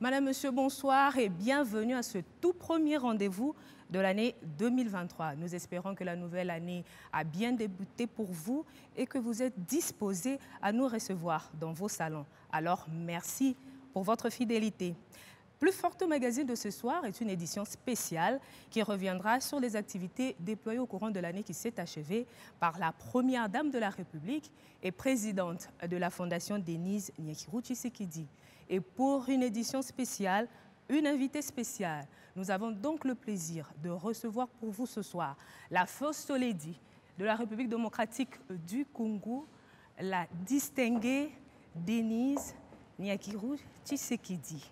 Madame, Monsieur, bonsoir et bienvenue à ce tout premier rendez-vous de l'année 2023. Nous espérons que la nouvelle année a bien débuté pour vous et que vous êtes disposés à nous recevoir dans vos salons. Alors, merci pour votre fidélité. Plus Forte Magazine de ce soir est une édition spéciale qui reviendra sur les activités déployées au courant de l'année qui s'est achevée par la première dame de la République et présidente de la Fondation Denise Nyekirou Tshisekedi. Et pour une édition spéciale, une invitée spéciale, nous avons donc le plaisir de recevoir pour vous ce soir la First Lady de la République démocratique du Congo, la distinguée Denise Nyekirou Tshisekedi.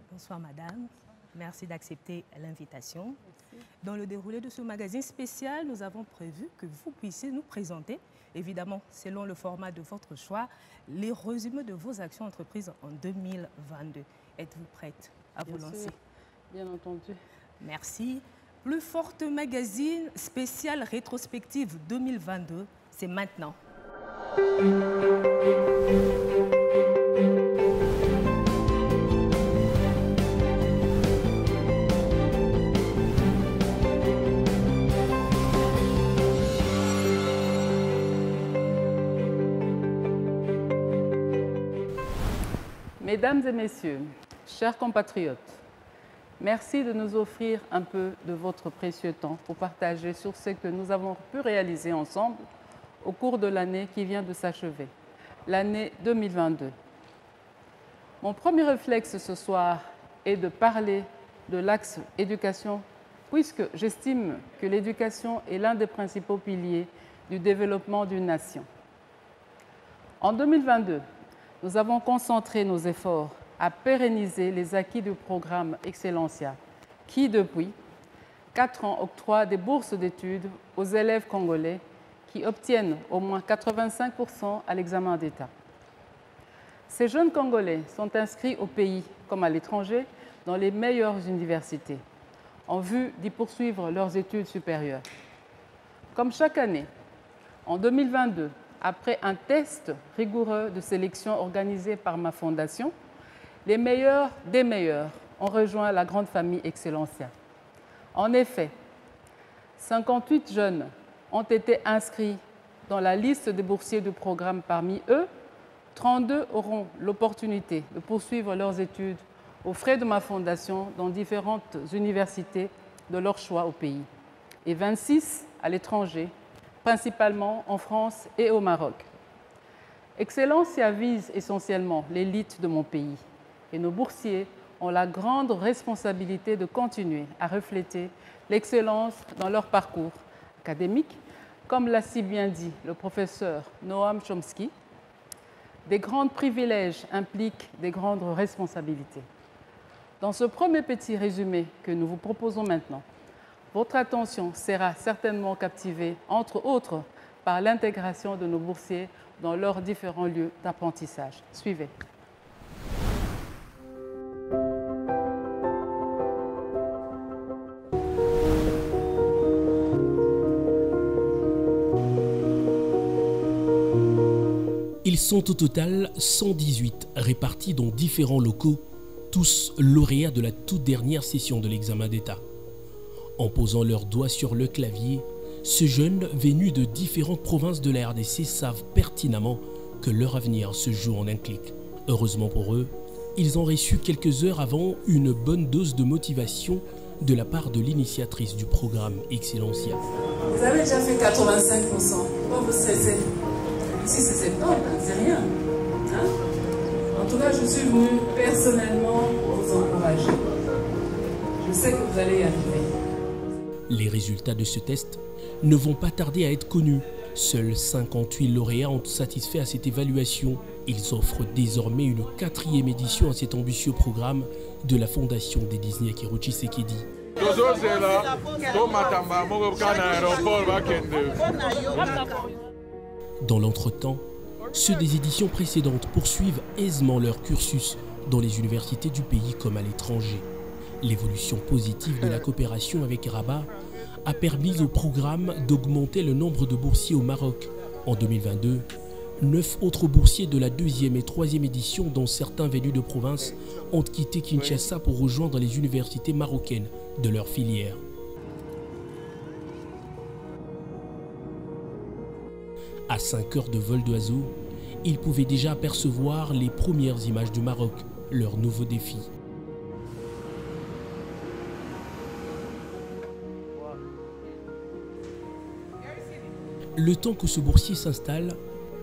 Bonsoir madame, merci d'accepter l'invitation. Dans le déroulé de ce magazine spécial, nous avons prévu que vous puissiez nous présenter, évidemment selon le format de votre choix, les résumés de vos actions entreprises en 2022. Êtes-vous prête à vous lancer? Bien entendu. Merci. Plus Forte Magazine spécial rétrospective 2022, c'est maintenant. Mesdames et messieurs, chers compatriotes, merci de nous offrir un peu de votre précieux temps pour partager sur ce que nous avons pu réaliser ensemble au cours de l'année qui vient de s'achever, l'année 2022. Mon premier réflexe ce soir est de parler de l'axe éducation, puisque j'estime que l'éducation est l'un des principaux piliers du développement d'une nation. En 2022, nous avons concentré nos efforts à pérenniser les acquis du programme Excellencia, qui, depuis 4 ans, octroie des bourses d'études aux élèves congolais qui obtiennent au moins 85% à l'examen d'État. Ces jeunes Congolais sont inscrits au pays comme à l'étranger dans les meilleures universités, en vue d'y poursuivre leurs études supérieures. Comme chaque année, en 2022, après un test rigoureux de sélection organisé par ma fondation, les meilleurs des meilleurs ont rejoint la grande famille Excellencia. En effet, 58 jeunes ont été inscrits dans la liste des boursiers du programme. Parmi eux, 32 auront l'opportunité de poursuivre leurs études aux frais de ma fondation dans différentes universités de leur choix au pays, et 26 à l'étranger, principalement en France et au Maroc. Excellencia vise essentiellement l'élite de mon pays et nos boursiers ont la grande responsabilité de continuer à refléter l'excellence dans leur parcours académique, comme l'a si bien dit le professeur Noam Chomsky. Des grands privilèges impliquent des grandes responsabilités. Dans ce premier petit résumé que nous vous proposons maintenant, votre attention sera certainement captivée, entre autres, par l'intégration de nos boursiers dans leurs différents lieux d'apprentissage. Suivez. Ils sont au total 118 répartis dans différents locaux, tous lauréats de la toute dernière session de l'examen d'État. En posant leurs doigts sur le clavier, ces jeunes venus de différentes provinces de la RDC savent pertinemment que leur avenir se joue en un clic. Heureusement pour eux, ils ont reçu quelques heures avant une bonne dose de motivation de la part de l'initiatrice du programme Excellencia. Vous avez déjà fait 85%. Pourquoi vous stressez? Ici c'est septembre, c'est rien. Hein? En tout cas, je suis venu personnellement vous encourager. Je sais que vous allez y arriver. Les résultats de ce test ne vont pas tarder à être connus. Seuls 58 lauréats ont satisfait à cette évaluation. Ils offrent désormais une 4e édition à cet ambitieux programme de la Fondation Denise Nyekirou Tshisekedi. Dans l'entretemps, ceux des éditions précédentes poursuivent aisément leur cursus dans les universités du pays comme à l'étranger. L'évolution positive de la coopération avec Rabat a permis au programme d'augmenter le nombre de boursiers au Maroc. En 2022, 9 autres boursiers de la 2e et 3e édition, dont certains venus de province, ont quitté Kinshasa pour rejoindre les universités marocaines de leur filière. À 5 heures de vol d'oiseau, ils pouvaient déjà apercevoir les premières images du Maroc, leur nouveau défi. Le temps que ce boursier s'installe,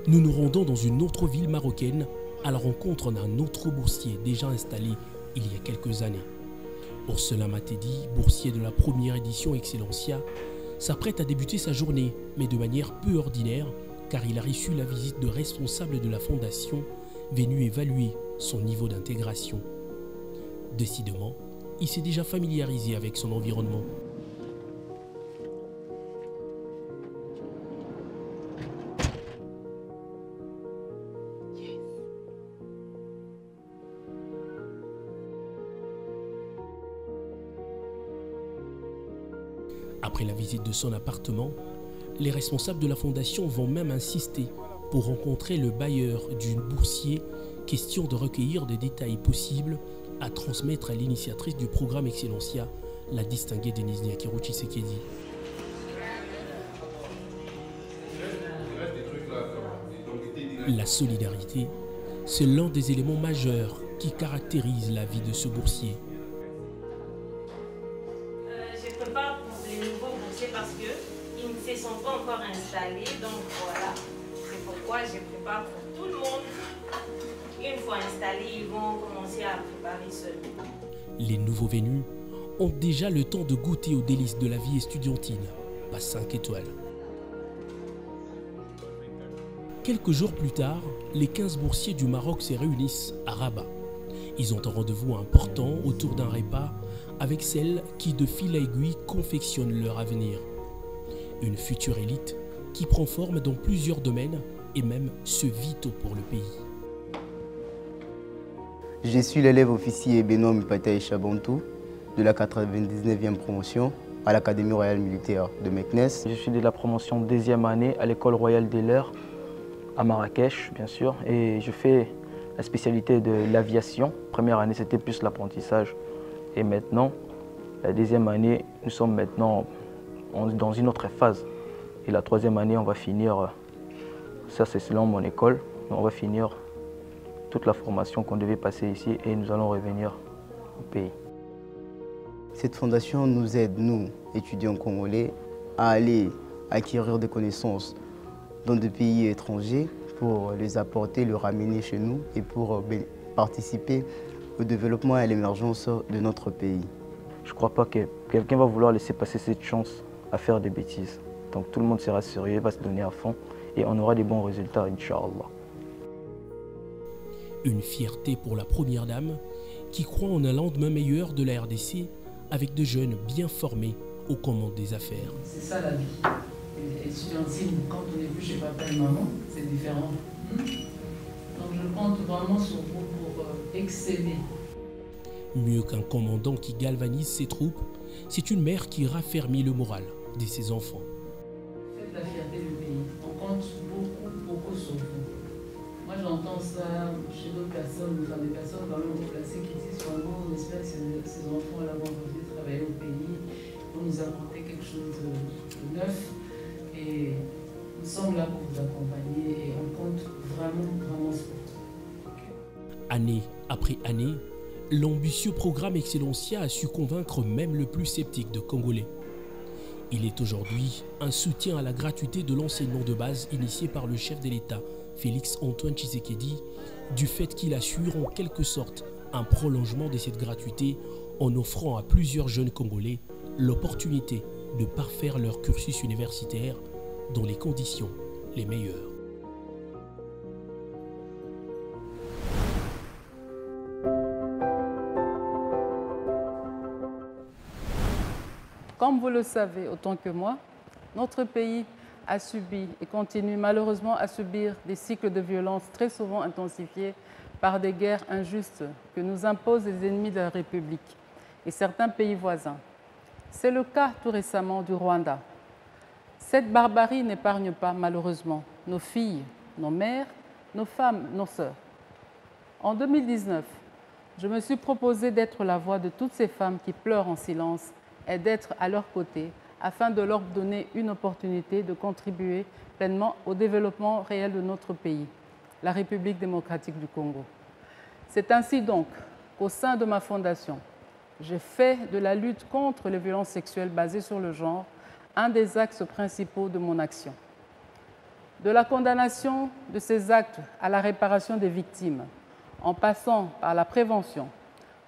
nous nous rendons dans une autre ville marocaine à la rencontre d'un autre boursier déjà installé il y a quelques années. Ursula Matedi, boursier de la première édition Excellencia, s'apprête à débuter sa journée, mais de manière peu ordinaire, car il a reçu la visite de responsables de la fondation venus évaluer son niveau d'intégration. Décidément, il s'est déjà familiarisé avec son environnement. Après la visite de son appartement, les responsables de la fondation vont même insister pour rencontrer le bailleur du boursier, question de recueillir des détails possibles à transmettre à l'initiatrice du programme Excellencia, la distinguée Denise Nyakiro Tshisekedi. La solidarité, c'est l'un des éléments majeurs qui caractérise la vie de ce boursier. Je prépare pour les nouveaux boursiers parce qu'ils ne se sont pas encore installés. Donc voilà, c'est pourquoi je prépare pour tout le monde. Une fois installés, ils vont commencer à préparer seuls. Les nouveaux venus ont déjà le temps de goûter aux délices de la vie estudiantine, pas 5 étoiles. Quelques jours plus tard, les 15 boursiers du Maroc se réunissent à Rabat. Ils ont un rendez-vous important autour d'un repas avec celle qui, de fil à aiguille, confectionne leur avenir. Une future élite qui prend forme dans plusieurs domaines et même se vitaux pour le pays. Je suis l'élève officier Benoît Mpataï Chabantou de la 99e promotion à l'Académie royale militaire de Meknes. Je suis de la promotion 2e année à l'École royale des Leurs à Marrakech, bien sûr, et je fais la spécialité de l'aviation. Première année, c'était plus l'apprentissage. Et maintenant, la 2e année, nous sommes maintenant dans une autre phase. Et la 3e année, on va finir, ça c'est selon mon école, on va finir toute la formation qu'on devait passer ici et nous allons revenir au pays. Cette fondation nous aide, nous, étudiants congolais, à aller acquérir des connaissances dans des pays étrangers pour les apporter, les ramener chez nous et pour participer au développement et à l'émergence de notre pays. Je ne crois pas que quelqu'un va vouloir laisser passer cette chance à faire des bêtises. Donc tout le monde sera sérieux, va se donner à fond et on aura des bons résultats, Inch'Allah. Une fierté pour la première dame qui croit en un lendemain meilleur de la RDC avec de jeunes bien formés aux commandes des affaires. C'est ça la vie. Étudiantine, quand on est plus chez papa et maman, c'est différent. Donc je compte vraiment sur vous pour exceller. Mieux qu'un commandant qui galvanise ses troupes, c'est une mère qui raffermit le moral de ses enfants. Faites la fierté du pays. On compte beaucoup sur vous. Moi j'entends ça chez d'autres personnes, enfin des personnes quand même placées qui disent vraiment on espère que ces enfants là vont venir travailler au pays, vont nous apporter quelque chose de neuf. Et nous sommes là pour vous accompagner et on compte vraiment sur vous. Année après année, l'ambitieux programme Excellencia a su convaincre même le plus sceptique de Congolais. Il est aujourd'hui un soutien à la gratuité de l'enseignement de base initié par le chef de l'État, Félix Antoine Tshisekedi, du fait qu'il assure en quelque sorte un prolongement de cette gratuité en offrant à plusieurs jeunes Congolais l'opportunité de parfaire leur cursus universitaire dans les conditions les meilleures. Comme vous le savez autant que moi, notre pays a subi et continue malheureusement à subir des cycles de violence très souvent intensifiés par des guerres injustes que nous imposent les ennemis de la République et certains pays voisins. C'est le cas tout récemment du Rwanda. Cette barbarie n'épargne pas malheureusement nos filles, nos mères, nos femmes, nos sœurs. En 2019, je me suis proposé d'être la voix de toutes ces femmes qui pleurent en silence et d'être à leur côté afin de leur donner une opportunité de contribuer pleinement au développement réel de notre pays, la République démocratique du Congo. C'est ainsi donc qu'au sein de ma fondation, j'ai fait de la lutte contre les violences sexuelles basées sur le genre un des axes principaux de mon action. De la condamnation de ces actes à la réparation des victimes, en passant par la prévention,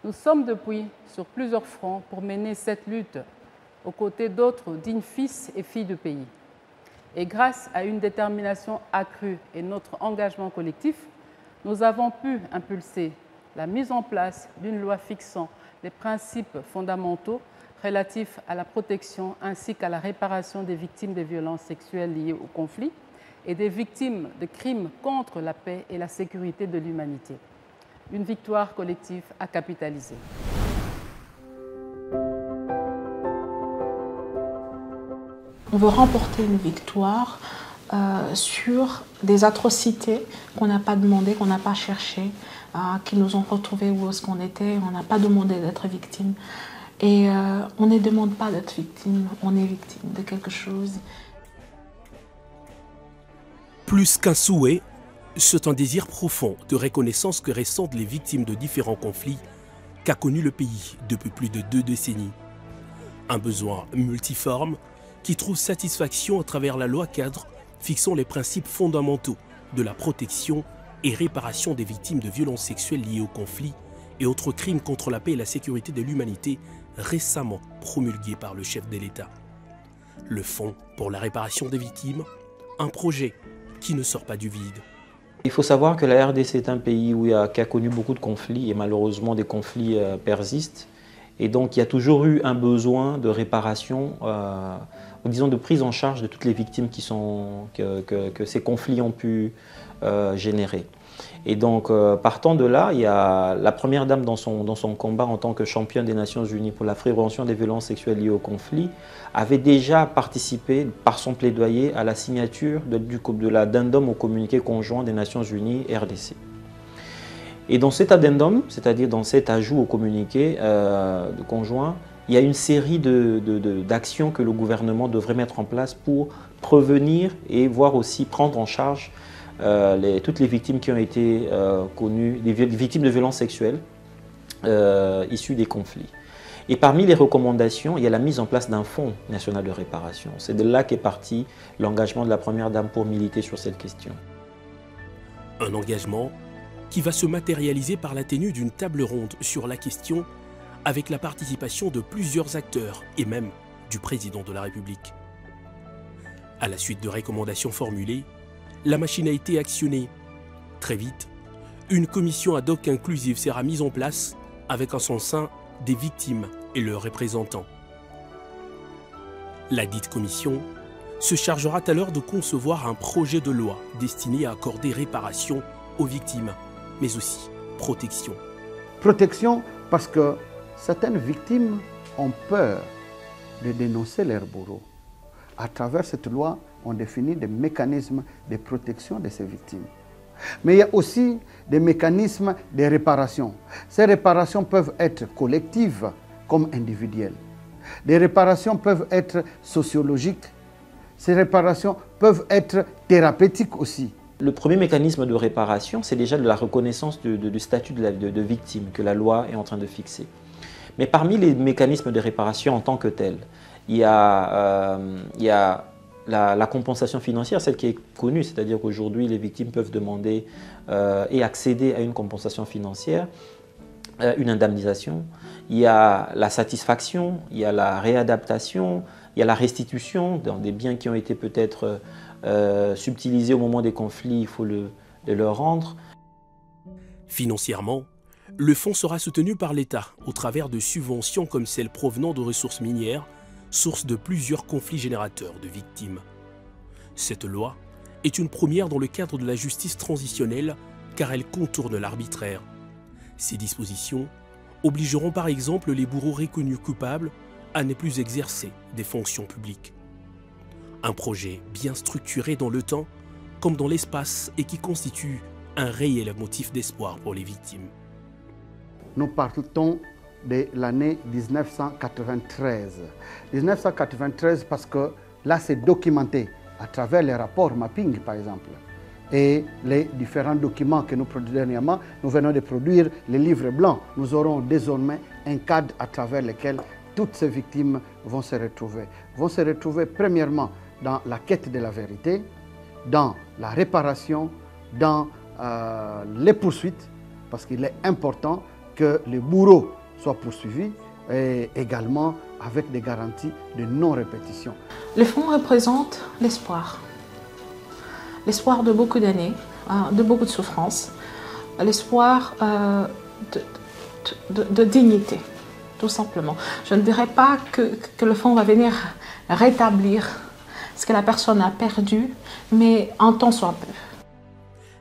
nous sommes depuis sur plusieurs fronts pour mener cette lutte aux côtés d'autres dignes fils et filles du pays. Et grâce à une détermination accrue et notre engagement collectif, nous avons pu impulser la mise en place d'une loi fixant les principes fondamentaux relatifs à la protection ainsi qu'à la réparation des victimes des violences sexuelles liées au conflit et des victimes de crimes contre la paix et la sécurité de l'humanité. Une victoire collective à capitaliser. On veut remporter une victoire sur des atrocités qu'on n'a pas demandé, qu'on n'a pas cherché, qui nous ont retrouvés où est-ce qu'on était. On n'a pas demandé d'être victime. Et on ne demande pas d'être victime, on est victime de quelque chose. Plus qu'un souhait, c'est un désir profond de reconnaissance que ressentent les victimes de différents conflits qu'a connu le pays depuis plus de 2 décennies. Un besoin multiforme qui trouve satisfaction à travers la loi cadre fixant les principes fondamentaux de la protection et réparation des victimes de violences sexuelles liées au conflit et autres crimes contre la paix et la sécurité de l'humanité récemment promulgué par le chef de l'État. Le Fonds pour la réparation des victimes, un projet qui ne sort pas du vide. Il faut savoir que la RDC est un pays qui a connu beaucoup de conflits et malheureusement des conflits persistent. Et donc il y a toujours eu un besoin de réparation, disons de prise en charge de toutes les victimes que ces conflits ont pu générer. Et donc partant de là, il y a la première dame dans son combat en tant que championne des Nations Unies pour la prévention des violences sexuelles liées au conflit, avait déjà participé par son plaidoyer à la signature de l'addendum au communiqué conjoint des Nations Unies RDC. Et dans cet addendum, c'est-à-dire dans cet ajout au communiqué conjoint, il y a une série d'actions que le gouvernement devrait mettre en place pour prévenir et voire aussi prendre en charge toutes les victimes qui ont été connues, les victimes de violences sexuelles issues des conflits. Et parmi les recommandations, il y a la mise en place d'un fonds national de réparation. C'est de là qu'est parti l'engagement de la Première Dame pour militer sur cette question. Un engagement qui va se matérialiser par la tenue d'une table ronde sur la question avec la participation de plusieurs acteurs et même du président de la République. À la suite de recommandations formulées, la machine a été actionnée. Très vite, une commission ad hoc inclusive sera mise en place avec en son sein des victimes et leurs représentants. La dite commission se chargera alors de concevoir un projet de loi destiné à accorder réparation aux victimes, mais aussi protection. Protection parce que certaines victimes ont peur de dénoncer leurs bourreaux. À travers cette loi, on définit des mécanismes de protection de ces victimes. Mais il y a aussi des mécanismes de réparation. Ces réparations peuvent être collectives comme individuelles. Des réparations peuvent être sociologiques. Ces réparations peuvent être thérapeutiques aussi. Le premier mécanisme de réparation, c'est déjà de la reconnaissance du statut de victime que la loi est en train de fixer. Mais parmi les mécanismes de réparation en tant que tels, il y a la compensation financière, celle qui est connue, c'est-à-dire qu'aujourd'hui, les victimes peuvent demander et accéder à une compensation financière, une indemnisation. Il y a la satisfaction, il y a la réadaptation, il y a la restitution dans des biens qui ont été peut-être subtilisés au moment des conflits, il faut les leur rendre. Financièrement, le fonds sera soutenu par l'État au travers de subventions comme celles provenant de ressources minières, source de plusieurs conflits générateurs de victimes. Cette loi est une première dans le cadre de la justice transitionnelle car elle contourne l'arbitraire. Ces dispositions obligeront par exemple les bourreaux reconnus coupables à ne plus exercer des fonctions publiques. Un projet bien structuré dans le temps comme dans l'espace et qui constitue un réel motif d'espoir pour les victimes. Nous partons de l'année 1993. 1993 parce que là c'est documenté à travers les rapports mapping par exemple et les différents documents que nous produisons dernièrement. Nous venons de produire les livres blancs. Nous aurons désormais un cadre à travers lequel toutes ces victimes vont se retrouver. Vont se retrouver premièrement dans la quête de la vérité, dans la réparation, dans les poursuites, parce qu'il est important que les bourreaux soient poursuivis et également avec des garanties de non-répétition. Le fonds représente l'espoir. L'espoir de beaucoup d'années, de beaucoup de souffrances, l'espoir de dignité, tout simplement. Je ne dirais pas que le fonds va venir rétablir ce que la personne a perdu, mais en tant soit peu.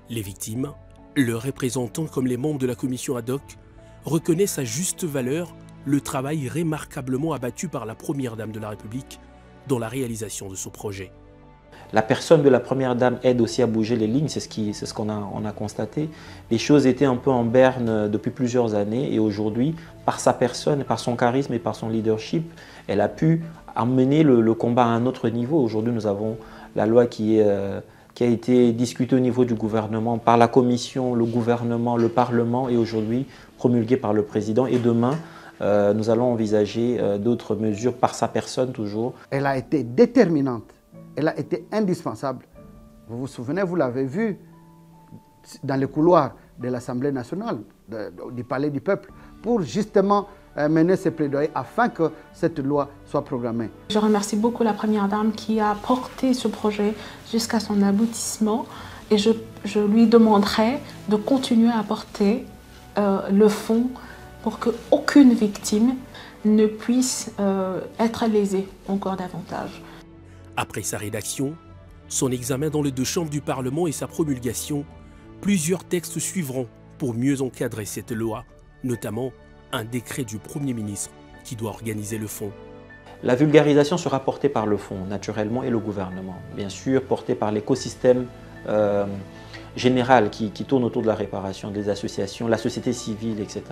Les victimes, leurs représentants comme les membres de la commission ad hoc, reconnaissent à juste valeur le travail remarquablement abattu par la première dame de la République dans la réalisation de ce projet. La personne de la première dame aide aussi à bouger les lignes, c'est ce qu'on a constaté. Les choses étaient un peu en berne depuis plusieurs années et aujourd'hui, par sa personne, par son charisme et par son leadership, elle a pu amener le combat à un autre niveau. Aujourd'hui, nous avons la loi qui a été discutée au niveau du gouvernement, par la commission, le gouvernement, le Parlement et aujourd'hui promulguée par le président. Et demain, nous allons envisager d'autres mesures par sa personne toujours. Elle a été déterminante, elle a été indispensable. Vous vous souvenez, vous l'avez vu dans les couloirs de l'Assemblée nationale, du Palais du Peuple, pour justement mener ces plaidoyers afin que cette loi soit programmée. Je remercie beaucoup la Première Dame qui a porté ce projet jusqu'à son aboutissement et je lui demanderai de continuer à porter le fonds pour qu'aucune victime ne puisse être lésée encore davantage. Après sa rédaction, son examen dans les deux chambres du Parlement et sa promulgation, plusieurs textes suivront pour mieux encadrer cette loi, notamment un décret du Premier ministre qui doit organiser le fonds. La vulgarisation sera portée par le fonds, naturellement, et le gouvernement. Bien sûr, portée par l'écosystème général qui tourne autour de la réparation, des associations, la société civile, etc.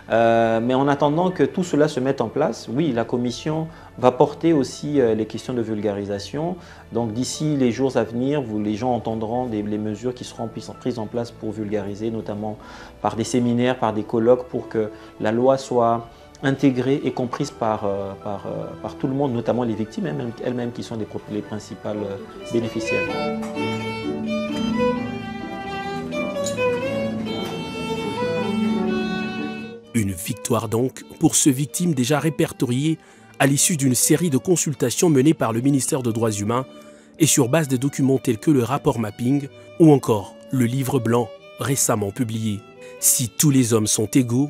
Mais en attendant que tout cela se mette en place, oui, la Commission va porter aussi les questions de vulgarisation. Donc d'ici les jours à venir, les gens entendront les mesures qui seront prises en place pour vulgariser, notamment par des séminaires, par des colloques, pour que la loi soit intégrée et comprise par tout le monde, notamment les victimes elles-mêmes qui sont les principales bénéficiaires. Une victoire donc pour ces victimes déjà répertoriées à l'issue d'une série de consultations menées par le ministère des Droits humains et sur base de documents tels que le rapport mapping ou encore le livre blanc récemment publié. Si tous les hommes sont égaux,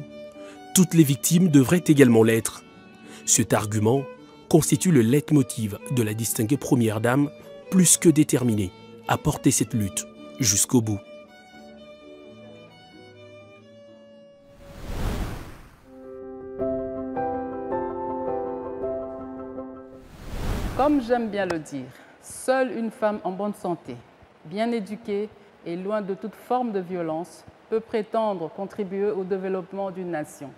toutes les victimes devraient également l'être. Cet argument constitue le leitmotiv de la distinguée Première Dame, plus que déterminée à porter cette lutte jusqu'au bout. Comme j'aime bien le dire, seule une femme en bonne santé, bien éduquée et loin de toute forme de violence peut prétendre contribuer au développement d'une nation.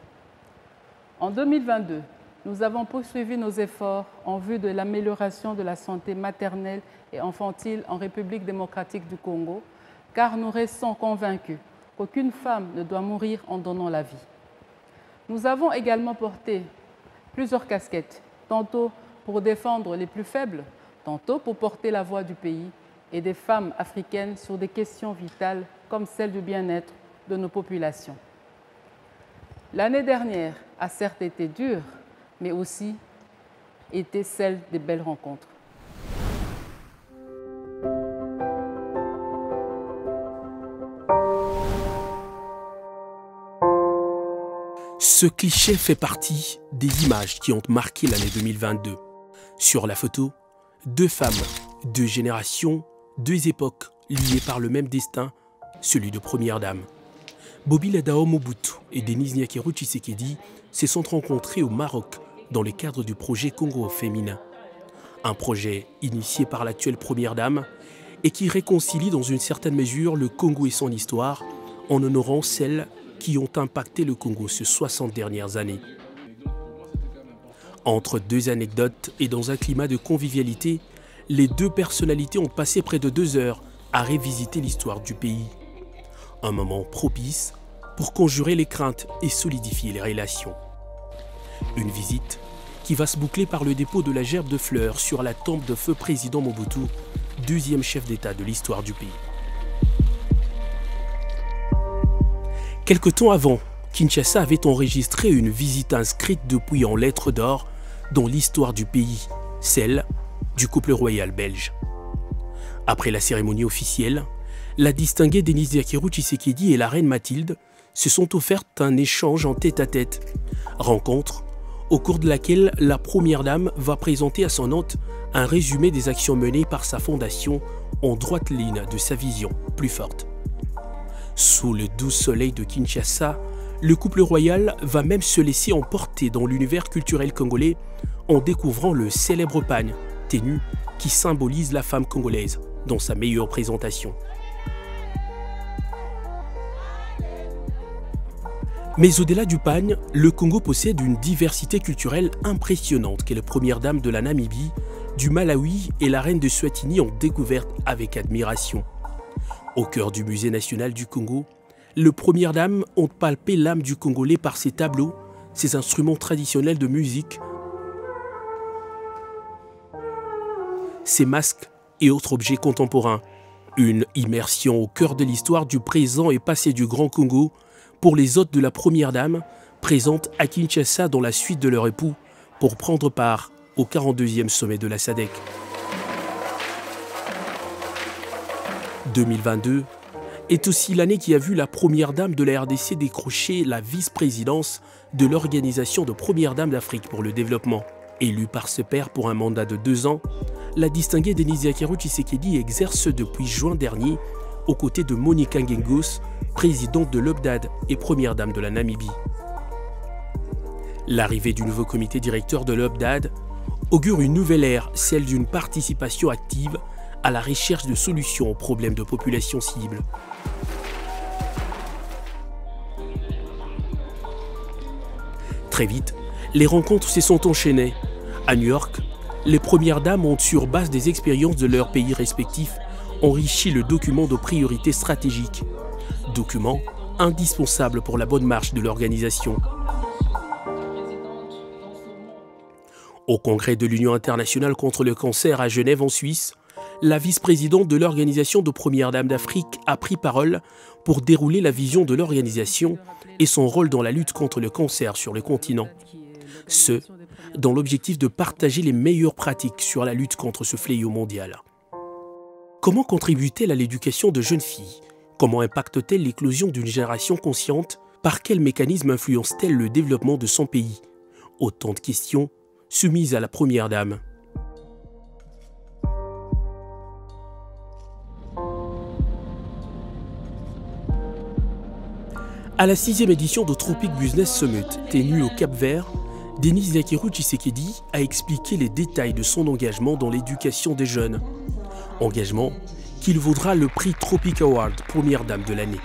En 2022, nous avons poursuivi nos efforts en vue de l'amélioration de la santé maternelle et infantile en République démocratique du Congo, car nous restons convaincus qu'aucune femme ne doit mourir en donnant la vie. Nous avons également porté plusieurs casquettes, tantôt pour défendre les plus faibles, tantôt pour porter la voix du pays et des femmes africaines sur des questions vitales comme celle du bien-être de nos populations. L'année dernière a certes été dure, mais aussi été celle des belles rencontres. Ce cliché fait partie des images qui ont marqué l'année 2022. Sur la photo, deux femmes, deux générations, deux époques liées par le même destin, celui de Première Dame. Bobila Dao Mobutu et Denise Nyakero Tshisekedi se sont rencontrés au Maroc dans le cadre du projet Congo Féminin. Un projet initié par l'actuelle Première Dame et qui réconcilie dans une certaine mesure le Congo et son histoire en honorant celles qui ont impacté le Congo ces 60 dernières années. Entre deux anecdotes et dans un climat de convivialité, les deux personnalités ont passé près de 2 heures à révisiter l'histoire du pays. Un moment propice pour conjurer les craintes et solidifier les relations. Une visite qui va se boucler par le dépôt de la gerbe de fleurs sur la tombe de feu président Mobutu, deuxième chef d'État de l'histoire du pays. Quelque temps avant, Kinshasa avait enregistré une visite inscrite depuis en lettres d'or dans l'histoire du pays, celle du couple royal belge. Après la cérémonie officielle, la distinguée Denise Diakerou Tshisekedi et la reine Mathilde se sont offertes un échange en tête-à-tête, rencontre au cours de laquelle la première dame va présenter à son hôte un résumé des actions menées par sa fondation en droite ligne de sa vision plus forte. Sous le doux soleil de Kinshasa, le couple royal va même se laisser emporter dans l'univers culturel congolais en découvrant le célèbre pagne, ténu, qui symbolise la femme congolaise dans sa meilleure présentation. Mais au-delà du pagne, le Congo possède une diversité culturelle impressionnante qu'est la première dame de la Namibie, du Malawi et la reine de Swatini ont découverte avec admiration. Au cœur du musée national du Congo, les premières dames ont palpé l'âme du Congolais par ses tableaux, ses instruments traditionnels de musique, ses masques et autres objets contemporains. Une immersion au cœur de l'histoire du présent et passé du Grand Congo pour les hôtes de la première dame, présentes à Kinshasa dans la suite de leur époux pour prendre part au 42e sommet de la SADC. 2022 est aussi l'année qui a vu la première dame de la RDC décrocher la vice-présidence de l'Organisation de Premières Dames d'Afrique pour le développement. Élue par ce père pour un mandat de 2 ans, la distinguée Denise Diakerou Tshisekedi exerce depuis juin dernier aux côtés de Monica Ngengos, présidente de l'OBDAD et première dame de la Namibie. L'arrivée du nouveau comité directeur de l'OBDAD augure une nouvelle ère, celle d'une participation active à la recherche de solutions aux problèmes de population cible. Très vite, les rencontres se sont enchaînées. À New York, les premières dames ont, sur base des expériences de leurs pays respectifs, enrichi le document de priorité stratégique, document indispensable pour la bonne marche de l'organisation. Au congrès de l'Union internationale contre le cancer à Genève en Suisse, la vice-présidente de l'Organisation de Premières Dames d'Afrique a pris parole pour dérouler la vision de l'organisation et son rôle dans la lutte contre le cancer sur le continent. Ce, dans l'objectif de partager les meilleures pratiques sur la lutte contre ce fléau mondial. Comment contribue-t-elle à l'éducation de jeunes filles? Comment impacte-t-elle l'éclosion d'une génération consciente? Par quels mécanismes influence-t-elle le développement de son pays? Autant de questions soumises à la première dame. À la 6e édition de Tropic Business Summit, tenue au Cap-Vert, Denise Diakerou Tshisekedi a expliqué les détails de son engagement dans l'éducation des jeunes. Engagement qu'il vaudra le prix Tropic Award, première dame de l'année.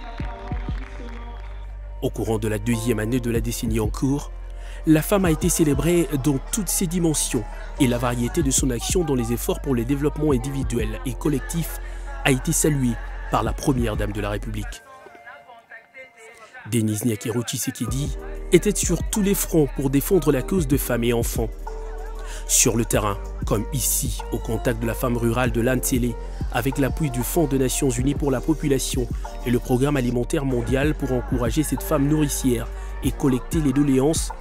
Au courant de la 2e année de la décennie en cours, la femme a été célébrée dans toutes ses dimensions et la variété de son action dans les efforts pour le développement individuel et collectif a été saluée par la première dame de la République. Denise Diakerou Tshisekedi était sur tous les fronts pour défendre la cause de femmes et enfants. Sur le terrain, comme ici, au contact de la femme rurale de l'Antélé, avec l'appui du Fonds des Nations Unies pour la population et le Programme alimentaire mondial pour encourager cette femme nourricière et collecter les doléances,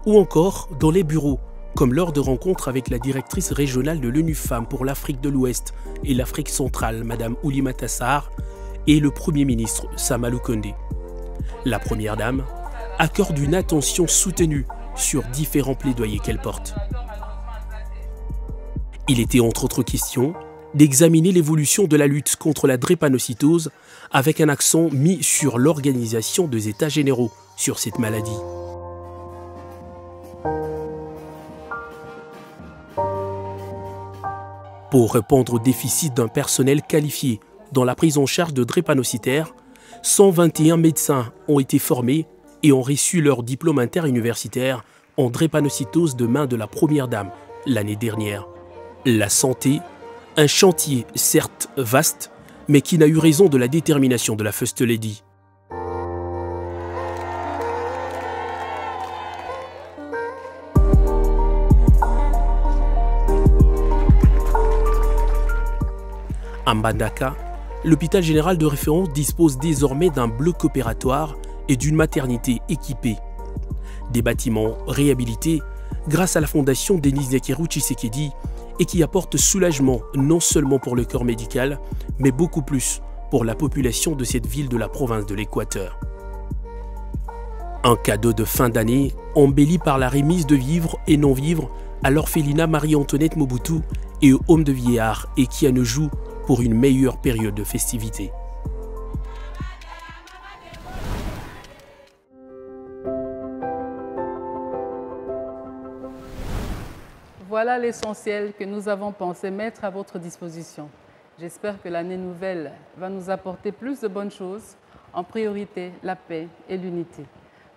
ou encore dans les bureaux, comme lors de rencontres avec la directrice régionale de l'ONU Femmes pour l'Afrique de l'Ouest et l'Afrique centrale, Madame Oulimata Sarr, et le Premier ministre Samalou Kondé. La première dame accorde une attention soutenue sur différents plaidoyers qu'elle porte. Il était entre autres questions d'examiner l'évolution de la lutte contre la drépanocytose avec un accent mis sur l'organisation des états généraux sur cette maladie. Pour répondre au déficit d'un personnel qualifié dans la prise en charge de drépanocytaires, 121 médecins ont été formés et ont reçu leur diplôme interuniversitaire en drépanocytose de main de la Première Dame l'année dernière. La santé, un chantier certes vaste, mais qui n'a eu raison de la détermination de la First Lady. À Mbandaka, l'hôpital général de référence dispose désormais d'un bloc opératoire et d'une maternité équipée. Des bâtiments réhabilités grâce à la fondation Denis Nyakeru Tshisekedi et qui apportent soulagement non seulement pour le corps médical, mais beaucoup plus pour la population de cette ville de la province de l'Équateur. Un cadeau de fin d'année embelli par la remise de vivres et non-vivres à l'orphelinat Marie-Antoinette Mobutu et au Home de Vieillards et qui nous joue pour une meilleure période de festivité. Voilà l'essentiel que nous avons pensé mettre à votre disposition. J'espère que l'année nouvelle va nous apporter plus de bonnes choses, en priorité la paix et l'unité.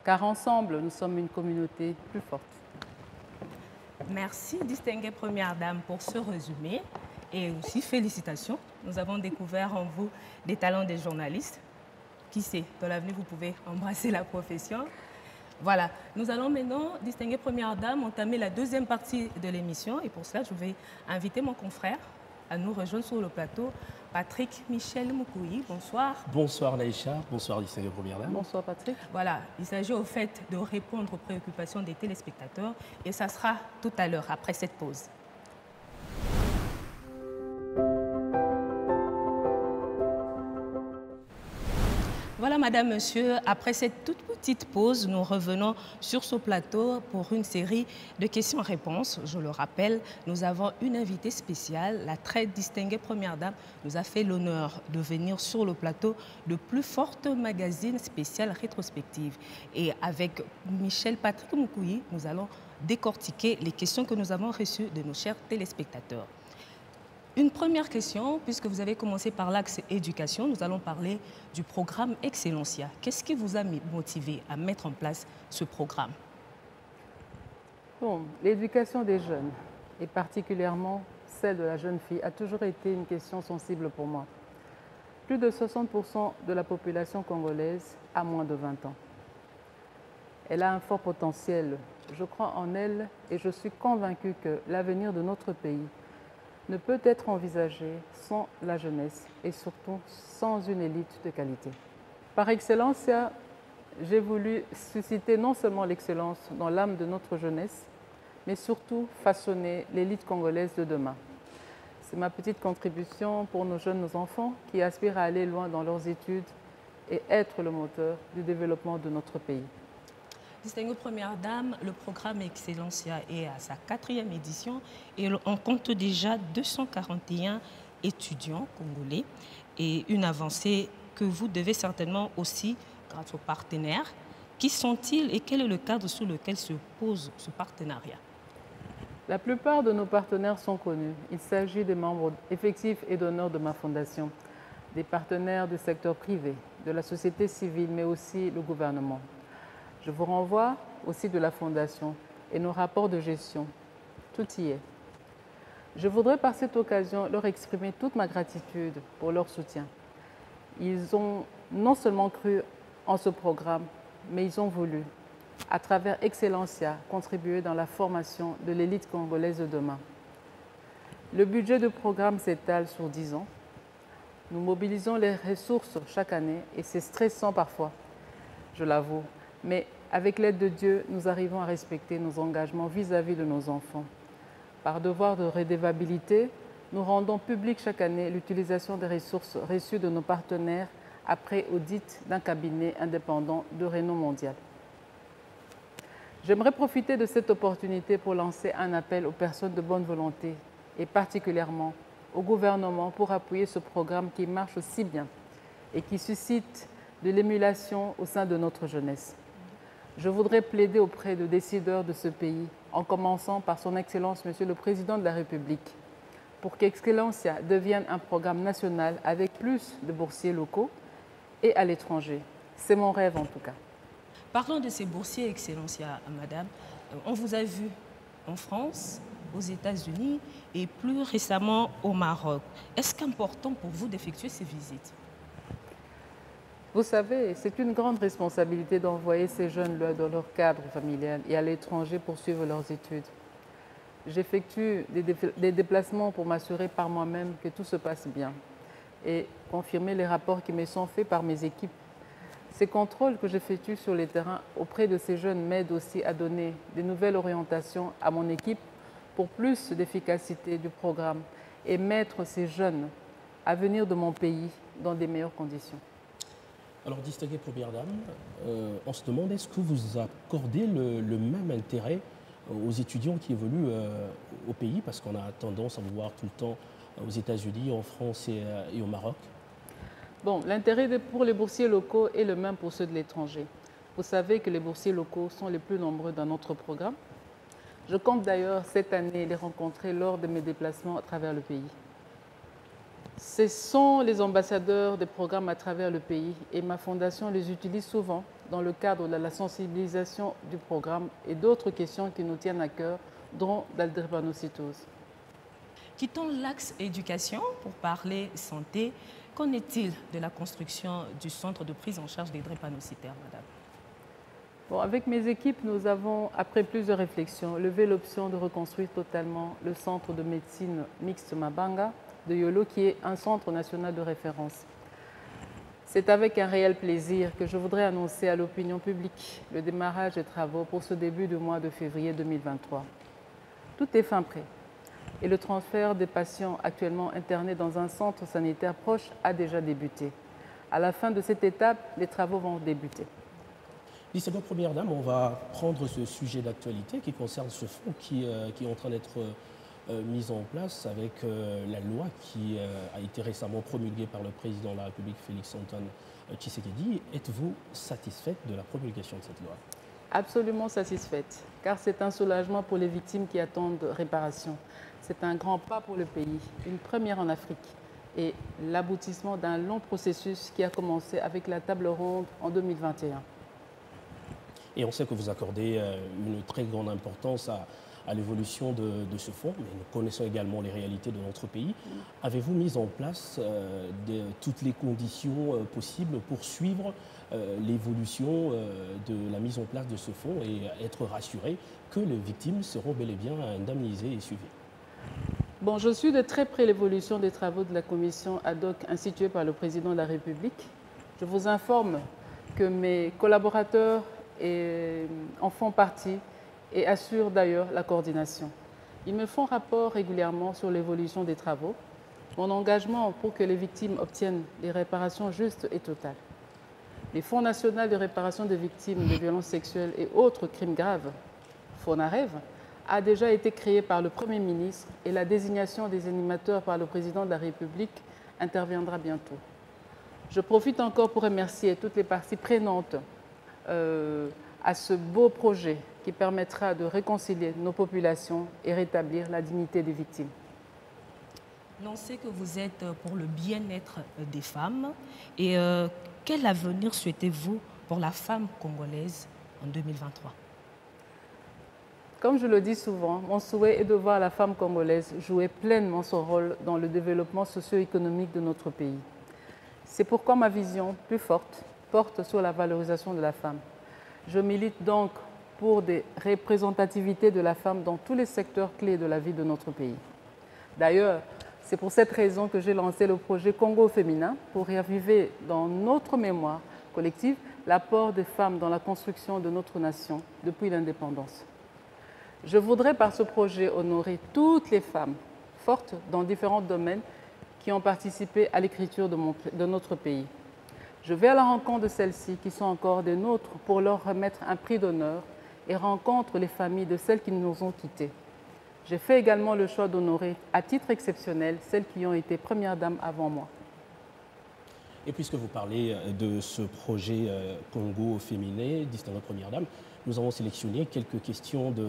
Car ensemble, nous sommes une communauté plus forte. Merci, distinguée Première Dame, pour ce résumé. Et aussi, félicitations. Nous avons découvert en vous des talents des journalistes. Qui sait, dans l'avenir, vous pouvez embrasser la profession. Voilà, nous allons maintenant, distinguée Première Dame, entamer la deuxième partie de l'émission. Et pour cela, je vais inviter mon confrère à nous rejoindre sur le plateau, Patrick Michel Moukouyi. Bonsoir. Bonsoir Naïcha, bonsoir distinguée Première Dame. Bonsoir Patrick. Voilà, il s'agit au fait de répondre aux préoccupations des téléspectateurs et ça sera tout à l'heure, après cette pause. Voilà, Madame, Monsieur, après cette toute petite pause, nous revenons sur ce plateau pour une série de questions-réponses. Je le rappelle, nous avons une invitée spéciale, la très distinguée Première Dame, nous a fait l'honneur de venir sur le plateau de Plus Forte Magazine spécial rétrospective. Et avec Michel Patrick Moukouyi, nous allons décortiquer les questions que nous avons reçues de nos chers téléspectateurs. Une première question, puisque vous avez commencé par l'axe éducation, nous allons parler du programme Excellencia. Qu'est-ce qui vous a motivé à mettre en place ce programme? Bon, l'éducation des jeunes, et particulièrement celle de la jeune fille, a toujours été une question sensible pour moi. Plus de 60% de la population congolaise a moins de 20 ans. Elle a un fort potentiel. Je crois en elle et je suis convaincue que l'avenir de notre pays ne peut être envisagé sans la jeunesse et surtout sans une élite de qualité. Par Excellencia, j'ai voulu susciter non seulement l'excellence dans l'âme de notre jeunesse, mais surtout façonner l'élite congolaise de demain. C'est ma petite contribution pour nos jeunes, nos enfants, qui aspirent à aller loin dans leurs études et être le moteur du développement de notre pays. Distinguée Première Dame, le programme Excellencia est à sa 4e édition et on compte déjà 241 étudiants congolais et une avancée que vous devez certainement aussi grâce aux partenaires. Qui sont-ils et quel est le cadre sous lequel se pose ce partenariat? La plupart de nos partenaires sont connus. Il s'agit des membres effectifs et d'honneur de ma fondation, des partenaires du secteur privé, de la société civile, mais aussi le gouvernement. Je vous renvoie au site de la Fondation et nos rapports de gestion. Tout y est. Je voudrais par cette occasion leur exprimer toute ma gratitude pour leur soutien. Ils ont non seulement cru en ce programme, mais ils ont voulu, à travers Excellencia, contribuer dans la formation de l'élite congolaise de demain. Le budget du programme s'étale sur 10 ans. Nous mobilisons les ressources chaque année et c'est stressant parfois, je l'avoue. Mais avec l'aide de Dieu, nous arrivons à respecter nos engagements vis-à-vis de nos enfants. Par devoir de redevabilité, nous rendons public chaque année l'utilisation des ressources reçues de nos partenaires après audit d'un cabinet indépendant de renom mondial. J'aimerais profiter de cette opportunité pour lancer un appel aux personnes de bonne volonté et particulièrement au gouvernement pour appuyer ce programme qui marche si bien et qui suscite de l'émulation au sein de notre jeunesse. Je voudrais plaider auprès des décideurs de ce pays, en commençant par son Excellence, Monsieur le Président de la République, pour qu'Excellencia devienne un programme national avec plus de boursiers locaux et à l'étranger. C'est mon rêve en tout cas. Parlons de ces boursiers Excellencia, madame. On vous a vu en France, aux États-Unis et plus récemment au Maroc. Est-ce qu'important pour vous d'effectuer ces visites? Vous savez, c'est une grande responsabilité d'envoyer ces jeunes-là dans leur cadre familial et à l'étranger pour suivre leurs études. J'effectue des déplacements pour m'assurer par moi-même que tout se passe bien et confirmer les rapports qui me sont faits par mes équipes. Ces contrôles que j'effectue sur le terrain auprès de ces jeunes m'aident aussi à donner de nouvelles orientations à mon équipe pour plus d'efficacité du programme et mettre ces jeunes à venir de mon pays dans des meilleures conditions. Alors, distinguée première dame, on se demande, est-ce que vous accordez le même intérêt aux étudiants qui évoluent au pays, parce qu'on a tendance à vous voir tout le temps aux États-Unis, en France et au Maroc? Bon, l'intérêt pour les boursiers locaux est le même pour ceux de l'étranger. Vous savez que les boursiers locaux sont les plus nombreux dans notre programme. Je compte d'ailleurs cette année les rencontrer lors de mes déplacements à travers le pays. Ce sont les ambassadeurs des programmes à travers le pays et ma fondation les utilise souvent dans le cadre de la sensibilisation du programme et d'autres questions qui nous tiennent à cœur, dont la drépanocytose. Quittons l'axe éducation pour parler santé. Qu'en est-il de la construction du centre de prise en charge des drépanocytaires, madame? Bon, avec mes équipes, nous avons, après plusieurs réflexions, levé l'option de reconstruire totalement le centre de médecine mixte Mabanga de Yolo, qui est un centre national de référence. C'est avec un réel plaisir que je voudrais annoncer à l'opinion publique le démarrage des travaux pour ce début du mois de février 2023. Tout est fin prêt et le transfert des patients actuellement internés dans un centre sanitaire proche a déjà débuté. À la fin de cette étape, les travaux vont débuter. Distinguée première dame, on va prendre ce sujet d'actualité qui concerne ce fonds qui est en train d'être mise en place avec la loi qui a été récemment promulguée par le président de la République, Félix-Antoine Tshisekedi. Êtes-vous satisfaite de la promulgation de cette loi? Absolument satisfaite, car c'est un soulagement pour les victimes qui attendent réparation. C'est un grand pas pour le pays, une première en Afrique et l'aboutissement d'un long processus qui a commencé avec la table ronde en 2021. Et on sait que vous accordez une très grande importance à l'évolution de ce fonds, mais nous connaissons également les réalités de notre pays. Avez-vous mis en place toutes les conditions possibles pour suivre l'évolution de la mise en place de ce fonds et être rassuré que les victimes seront bel et bien indemnisées et suivies? Bon, je suis de très près l'évolution des travaux de la commission ad hoc instituée par le président de la République. Je vous informe que mes collaborateurs en font partie et assurent d'ailleurs la coordination. Ils me font rapport régulièrement sur l'évolution des travaux. Mon engagement pour que les victimes obtiennent des réparations justes et totales. Les Fonds national de réparation des victimes de violences sexuelles et autres crimes graves, FONAREV, a déjà été créé par le Premier ministre et la désignation des animateurs par le président de la République interviendra bientôt. Je profite encore pour remercier toutes les parties prenantes à ce beau projet qui permettra de réconcilier nos populations et rétablir la dignité des victimes. On sait que vous êtes pour le bien-être des femmes. Et quel avenir souhaitez-vous pour la femme congolaise en 2023? Comme je le dis souvent, mon souhait est de voir la femme congolaise jouer pleinement son rôle dans le développement socio-économique de notre pays. C'est pourquoi ma vision plus forte porte sur la valorisation de la femme. Je milite donc pour des représentativités de la femme dans tous les secteurs clés de la vie de notre pays. D'ailleurs, c'est pour cette raison que j'ai lancé le projet Congo féminin pour raviver dans notre mémoire collective l'apport des femmes dans la construction de notre nation depuis l'indépendance. Je voudrais par ce projet honorer toutes les femmes fortes dans différents domaines qui ont participé à l'écriture de notre pays. Je vais à la rencontre de celles-ci qui sont encore des nôtres pour leur remettre un prix d'honneur et rencontre les familles de celles qui nous ont quittés. J'ai fait également le choix d'honorer, à titre exceptionnel, celles qui ont été premières dames avant moi. Et puisque vous parlez de ce projet Congo féminin, distinguée première dame, nous avons sélectionné quelques questions de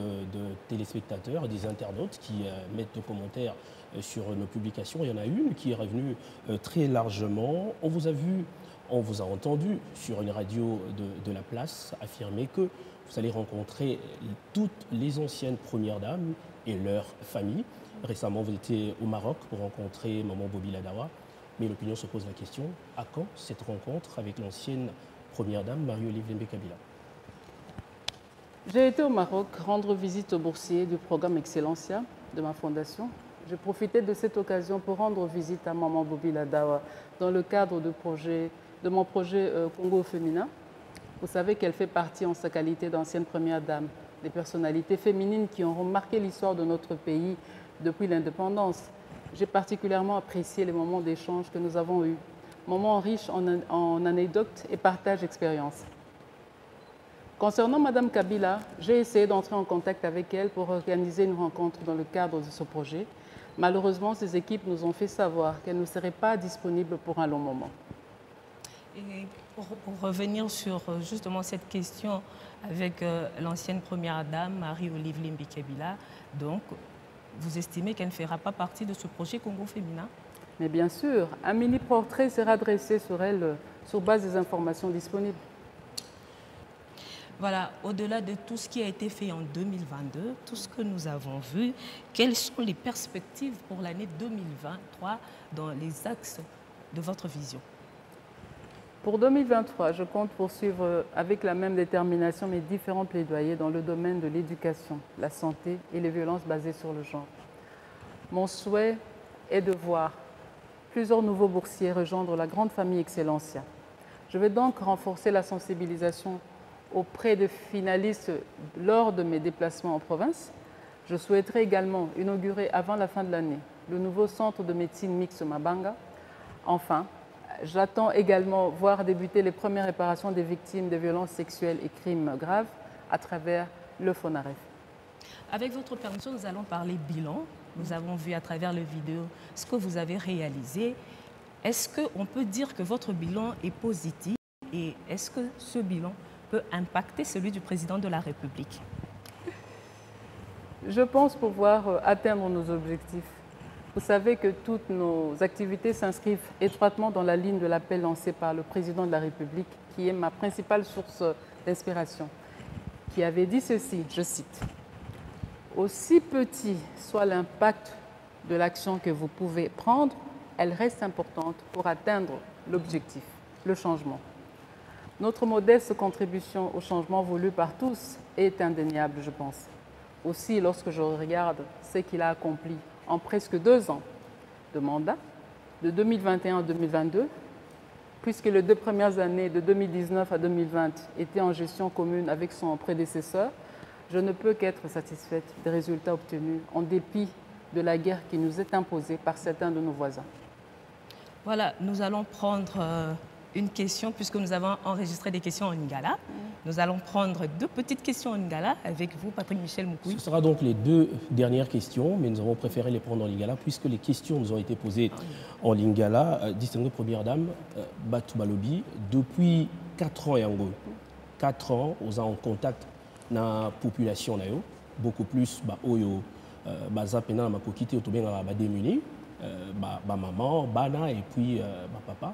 téléspectateurs et des internautes qui mettent des commentaires sur nos publications. Il y en a une qui est revenue très largement. On vous a vu, on vous a entendu sur une radio de la place affirmer que vous allez rencontrer toutes les anciennes premières dames et leurs familles. Récemment, vous étiez au Maroc pour rencontrer Maman Bobby Ladawa. Mais l'opinion se pose la question, à quand cette rencontre avec l'ancienne première dame, Marie-Olive Lembe-Kabila? J'ai été au Maroc rendre visite aux boursiers du programme Excellencia de ma fondation. J'ai profité de cette occasion pour rendre visite à Maman Bobby Ladawa dans le cadre de mon projet Congo féminin. Vous savez qu'elle fait partie en sa qualité d'ancienne première dame, des personnalités féminines qui ont marqué l'histoire de notre pays depuis l'indépendance. J'ai particulièrement apprécié les moments d'échange que nous avons eus, moments riches en anecdotes et partage d'expériences. Concernant Mme Kabila, j'ai essayé d'entrer en contact avec elle pour organiser une rencontre dans le cadre de ce projet. Malheureusement, ses équipes nous ont fait savoir qu'elle ne serait pas disponible pour un long moment. Et pour revenir sur justement cette question avec l'ancienne première dame, Marie-Olive Lembe-Kabila, donc, vous estimez qu'elle ne fera pas partie de ce projet Congo féminin? Mais bien sûr, un mini-portrait sera dressé sur elle sur base des informations disponibles. Voilà, au-delà de tout ce qui a été fait en 2022, tout ce que nous avons vu, quelles sont les perspectives pour l'année 2023 dans les axes de votre vision? Pour 2023, je compte poursuivre avec la même détermination mes différents plaidoyers dans le domaine de l'éducation, la santé et les violences basées sur le genre. Mon souhait est de voir plusieurs nouveaux boursiers rejoindre la grande famille Excellencia. Je vais donc renforcer la sensibilisation auprès des finalistes lors de mes déplacements en province. Je souhaiterais également inaugurer avant la fin de l'année le nouveau centre de médecine mixte Mabanga. Enfin, j'attends également voir débuter les premières réparations des victimes de violences sexuelles et crimes graves à travers le FONAREF. Avec votre permission, nous allons parler bilan. Nous avons vu à travers les vidéos ce que vous avez réalisé. Est-ce qu'on peut dire que votre bilan est positif et est-ce que ce bilan peut impacter celui du président de la République? Je pense pouvoir atteindre nos objectifs. Vous savez que toutes nos activités s'inscrivent étroitement dans la ligne de l'appel lancé par le président de la République, qui est ma principale source d'inspiration, qui avait dit ceci, je cite, « Aussi petit soit l'impact de l'action que vous pouvez prendre, elle reste importante pour atteindre l'objectif, le changement. Notre modeste contribution au changement voulu par tous est indéniable, je pense. Aussi, lorsque je regarde ce qu'il a accompli en presque 2 ans de mandat, de 2021 à 2022, puisque les 2 premières années, de 2019 à 2020, étaient en gestion commune avec son prédécesseur, je ne peux qu'être satisfaite des résultats obtenus en dépit de la guerre qui nous est imposée par certains de nos voisins. Voilà, nous allons prendre une question, puisque nous avons enregistré des questions en lingala. Nous allons prendre 2 petites questions en lingala avec vous, Patrick Michel Moukoui. Ce sera donc les 2 dernières questions, mais nous avons préféré les prendre en lingala, puisque les questions nous ont été posées en lingala. Distinguée première dame, Batou Balobi, depuis 4 ans, Yango, 4 ans, nous sommes en contact avec la population, beaucoup plus, Oyo, Bazapena, Makokite, Otobenga, Bademuni, maman, Bana et puis papa.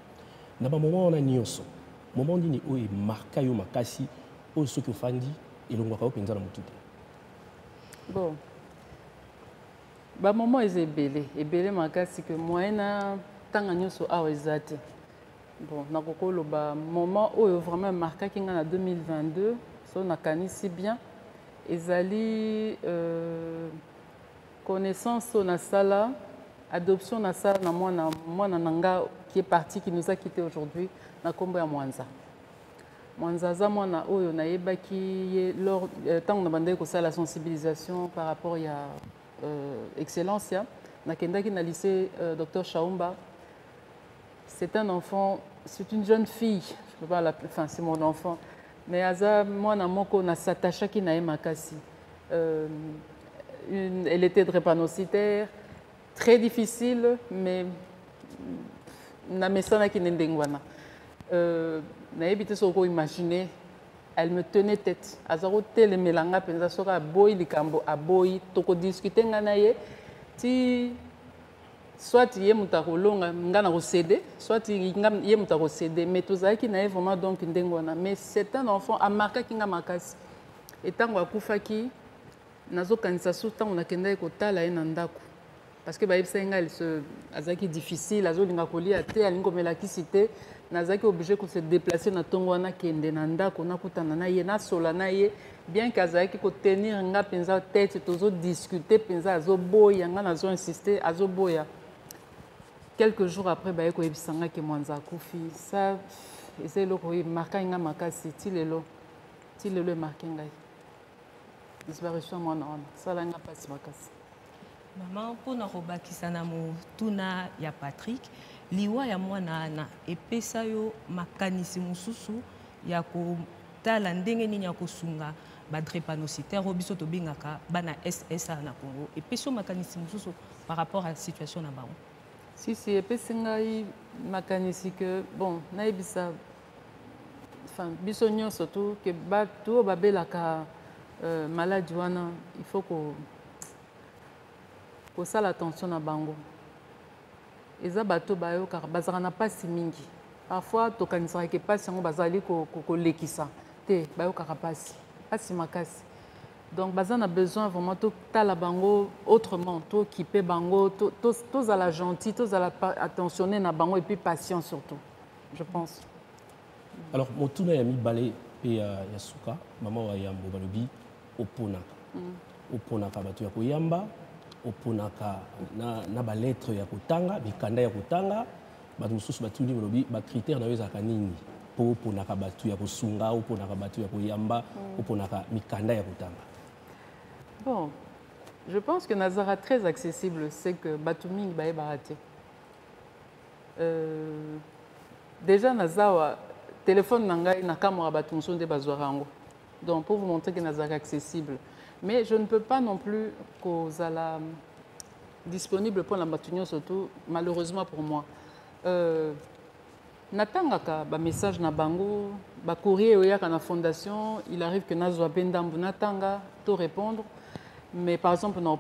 Na ba moment on a nyonso moment nini o e marka yo makasi o soki ofandi elongwaka openza na motu te. Bon, ba moment ebele makasi que moyena tanga nyonso awa eza te. Bon, nakokoloba moment oyo vraiment marquaki nga na 2022 so nakanisi bien ezali connaissance na sala adoption na sala na mwana nanga qui est parti, qui nous a quittés aujourd'hui, na kombo ya Mwanza. Mwanza za mwana oyo na yebaki lors tant na bande ko la sensibilisation par rapport à Excellencia, na kendaki na lycée Dr Chaumba. C'est un enfant, c'est une jeune fille, je peux pas l'appeler, enfin c'est mon enfant, mais aza mwana moko na s'attachaki na makasi. Elle était drépanocytaire, très difficile, mais na mesana ki ndengwana na ebité soko imaginer elle me tenait tête azako telemelanga penza soka aboyi likambo aboyi toko discuter ngana ye ti soit ye mutakolonga ngana ko céder soit ye mutako céder mais tozaki na vraiment donc ndengwana mais c'est un enfant a marqué kinga makasi et tango akufaki nazo kanisa so tango nakenda kotala ye na ndako parce que bayebisa nga azaki difficile azolinga kolia te alingi komelakisi te nazaki obligé ko se déplacer na tongo wana kende na ndako nakutana na ye nasola na ye bien que azalaki kotenir nga mpenza tête tozodiscute mpenza azoboya nga nazo insister azoboya. Quelques jours après baye koyebisa nga ke mwanza akufi ça eza eloko emarka nga makasi ti lelo emarke ngai disparition mwana wana sala nga mpasi makasi. Maman, mpona kobakisa na motuna ya Patrick liwa ya mwana ana epesa yo makanisi mosusu ya kotala ndenge nini ya kosunga badrépanocytaire oyo biso tobengaka bana SSA na Congo epesa yo makanisi mosusu par rapport à la situation na bango? Si epesi ngai makanisi ke bon nayebisa enfin biso nyonso tu ke bato oyo babelaka maladie wana il faut kosala attention na bango. Eza bato bayokaka bazalaka na pasi mingi parfois tokanisaka ke pasi yango bazali kolekisa te bayokaka pasi makasi donc baza na besoin vraiment totala bango autrement tokipe bango tozala gentil tozala attentionné na bango et puis patient surtout je pense. Alors motuna ya mibale pe ya suka mama wa yambo balobi oponaka bato ya koyamba oponaka na ba lettre ya kotanga mikanda ya kotanga bato mosusu batuni balobi ba critère na yo ezalaka nini po oponaka bato ya kosunga oponaka bato ya koyamba oponaka mikanda ya kotanga? Bon, je pense que Nazara très accessible, c'est que Batumi bae barate. Déjà Nazara téléphone nangai na kamera batumso de bazwarango. Donc pour vous montrer que Nazara est accessible. Mais je ne peux pas non plus qu'aux disponible pour la batunio surtout malheureusement pour moi. Natangaka ba message na bango, ba courrier oyaka na fondation, il arrive que nazwa bendambu natanga to répondre. Mais par exemple, on a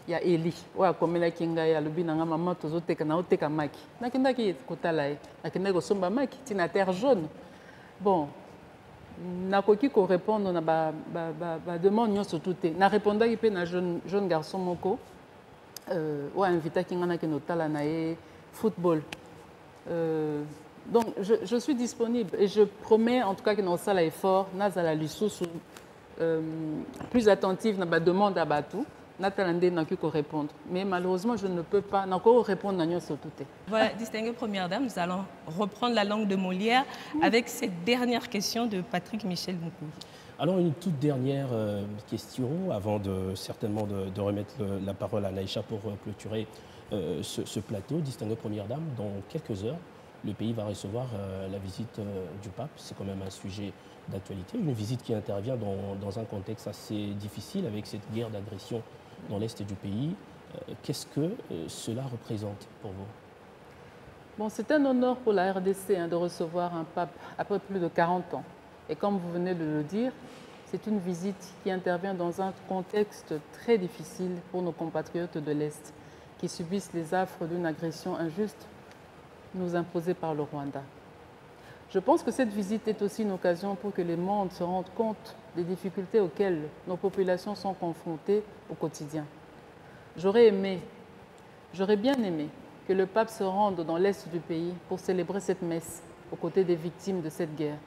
il y a Eli. Ouais, comme la kinga ya lobi nanga maman tozoteka na oteka maki. Na kinda ki kotala e. Na kinda ko somba maki tina terre jaune. Bon, na koki ko répondre na ba demande nyonso tuté. Na répondre ki pe na jeune garçon moko ouais invita kinga na kenotala na e football. Donc je suis disponible et je promets en tout cas que dans ça l'effort nazala lisusu plus attentive dans ma demande à Batou, Natalande n'a pu répondre. Mais malheureusement, je ne peux pas encore répondre à tout. Voilà, distinguée première dame, nous allons reprendre la langue de Molière avec cette dernière question de Patrick Michel Moukou. Alors, une toute dernière question, avant certainement de remettre la parole à Naïcha pour clôturer ce plateau. Distinguée première dame, dans quelques heures, le pays va recevoir la visite du pape. C'est quand même un sujet d'actualité, une visite qui intervient dans un contexte assez difficile avec cette guerre d'agression dans l'est du pays. Qu'est-ce que cela représente pour vous? Bon, c'est un honneur pour la RDC de recevoir un pape après plus de 40 ans. Et comme vous venez de le dire, c'est une visite qui intervient dans un contexte très difficile pour nos compatriotes de l'Est qui subissent les affres d'une agression injuste nous imposée par le Rwanda. Je pense que cette visite est aussi une occasion pour que le monde se rende compte des difficultés auxquelles nos populations sont confrontées au quotidien. J'aurais bien aimé que le pape se rende dans l'est du pays pour célébrer cette messe aux côtés des victimes de cette guerre.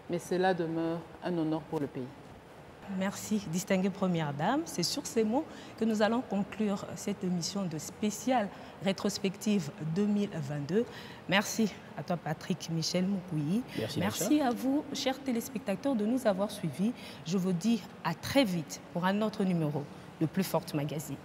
Mais cela demeure un honneur pour le pays. Merci, distinguée première dame. C'est sur ces mots que nous allons conclure cette émission de spéciale rétrospective 2022. Merci à toi, Patrick Michel Moukouyi. Merci à vous, chers téléspectateurs, de nous avoir suivis. Je vous dis à très vite pour un autre numéro de Plus Forte Magazine.